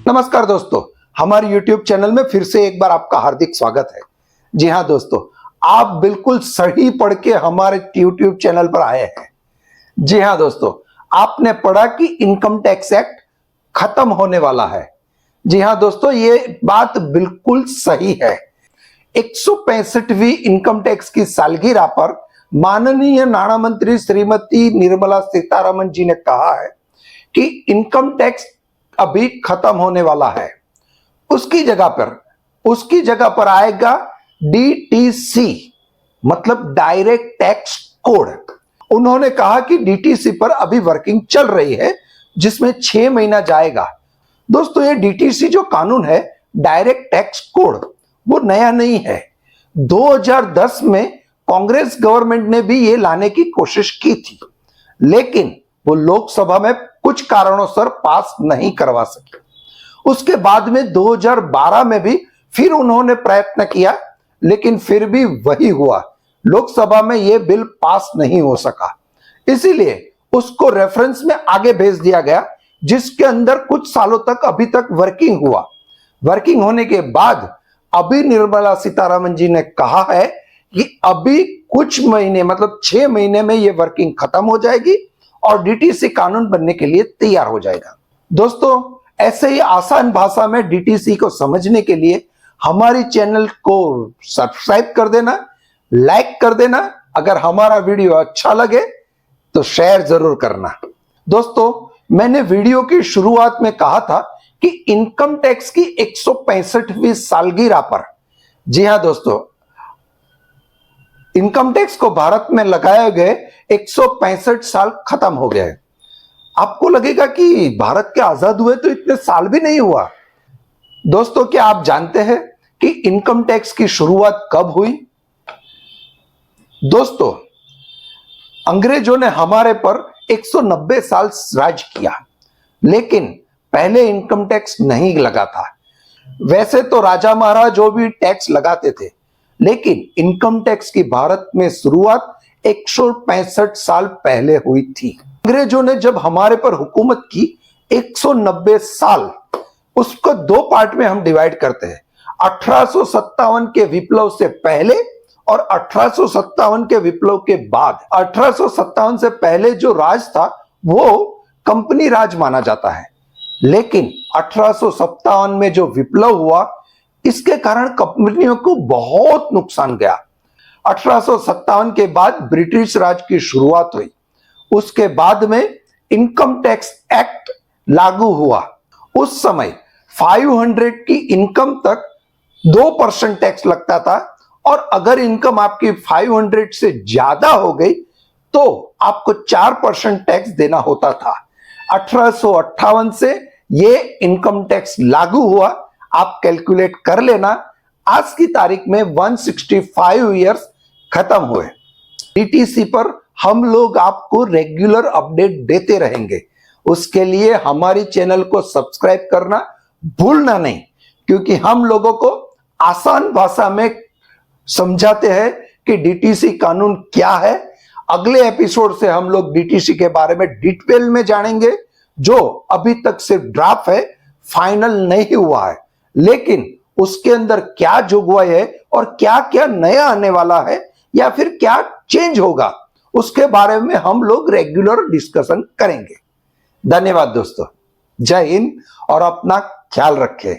नमस्कार दोस्तों, हमारे YouTube चैनल में फिर से एक बार आपका हार्दिक स्वागत है। जी हाँ दोस्तों, आप बिल्कुल सही पढ़ के हमारे YouTube चैनल पर आए हैं। जी हाँ दोस्तों, आपने पढ़ा कि इनकम टैक्स एक्ट खत्म होने वाला है। जी हाँ दोस्तों, ये बात बिल्कुल सही है। 165वीं इनकम टैक्स की सालगिरह पर माननीय नाणा मंत्री श्रीमती निर्मला सीतारमण जी ने कहा है कि इनकम टैक्स अभी खत्म होने वाला है। उसकी जगह पर आएगा डीटीसी, मतलब डायरेक्ट टैक्स कोड। उन्होंने कहा कि डीटीसी पर अभी वर्किंग चल रही है, जिसमें 6 महीना जाएगा। दोस्तों, ये डीटीसी जो कानून है, डायरेक्ट टैक्स कोड, वो नया नहीं है। 2010 में कांग्रेस गवर्नमेंट ने भी ये लाने की कोशिश की थी, लेकिन वो लोकसभा में कुछ कारणों से पास नहीं करवा सके। उसके बाद में 2012 में भी फिर उन्होंने प्रयत्न किया, लेकिन फिर भी वही हुआ, लोकसभा में यह बिल पास नहीं हो सका। इसीलिए उसको रेफरेंस में आगे भेज दिया गया, जिसके अंदर कुछ सालों तक अभी तक वर्किंग हुआ। वर्किंग होने के बाद अभी निर्मला सीतारमण जी ने कहा है कि अभी कुछ महीने, मतलब 6 महीने में यह वर्किंग खत्म हो जाएगी और डीटीसी कानून बनने के लिए तैयार हो जाएगा। दोस्तों, ऐसे ही आसान भाषा में डीटीसी को समझने के लिए हमारी चैनल को सब्सक्राइब कर देना, लाइक कर देना। अगर हमारा वीडियो अच्छा लगे तो शेयर जरूर करना। दोस्तों, मैंने वीडियो की शुरुआत में कहा था कि इनकम टैक्स की 165वीं सालगिरह पर, जी हां दोस्तों, इनकम टैक्स को भारत में लगाए गए 165 साल खत्म हो गए। आपको लगेगा कि भारत के आजाद हुए तो इतने साल भी नहीं हुआ। दोस्तों, क्या आप जानते हैं कि इनकम टैक्स की शुरुआत कब हुई? दोस्तों, अंग्रेजों ने हमारे पर 190 साल राज किया, लेकिन पहले इनकम टैक्स नहीं लगा था। वैसे तो राजा महाराज जो भी टैक्स लगाते थे, लेकिन इनकम टैक्स की भारत में शुरुआत 165 साल पहले हुई थी। अंग्रेजों ने जब हमारे पर हुकूमत की 190 साल, उसको 2 पार्ट में हम डिवाइड करते हैं। 1857 के विप्लव से पहले और 1857 के विप्लव के बाद। 1857 से पहले जो राज था वो कंपनी राज माना जाता है, लेकिन 1857 में जो विप्लव हुआ, इसके कारण कंपनियों को बहुत नुकसान गया। 1857 के बाद ब्रिटिश राज की शुरुआत हुई। उसके बाद में इनकम टैक्स एक्ट लागू हुआ। उस समय 500 की इनकम तक 2% टैक्स लगता था, और अगर इनकम आपकी 500 से ज्यादा हो गई तो आपको 4% टैक्स देना होता था। 1858 से ये इनकम टैक्स लागू हुआ। आप कैलकुलेट कर लेना, आज की तारीख में 165 ईयर्स खत्म हुए। डीटीसी पर हम लोग आपको रेगुलर अपडेट देते रहेंगे। उसके लिए हमारी चैनल को सब्सक्राइब करना भूलना नहीं, क्योंकि हम लोगों को आसान भाषा में समझाते हैं कि डीटीसी कानून क्या है। अगले एपिसोड से हम लोग डीटीसी के बारे में डिटेल में जानेंगे, जो अभी तक सिर्फ ड्राफ्ट है, फाइनल नहीं हुआ है, लेकिन उसके अंदर क्या जुगवाई है और क्या क्या नया आने वाला है या फिर क्या चेंज होगा, उसके बारे में हम लोग रेगुलर डिस्कशन करेंगे। धन्यवाद दोस्तों, जय हिंद और अपना ख्याल रखें।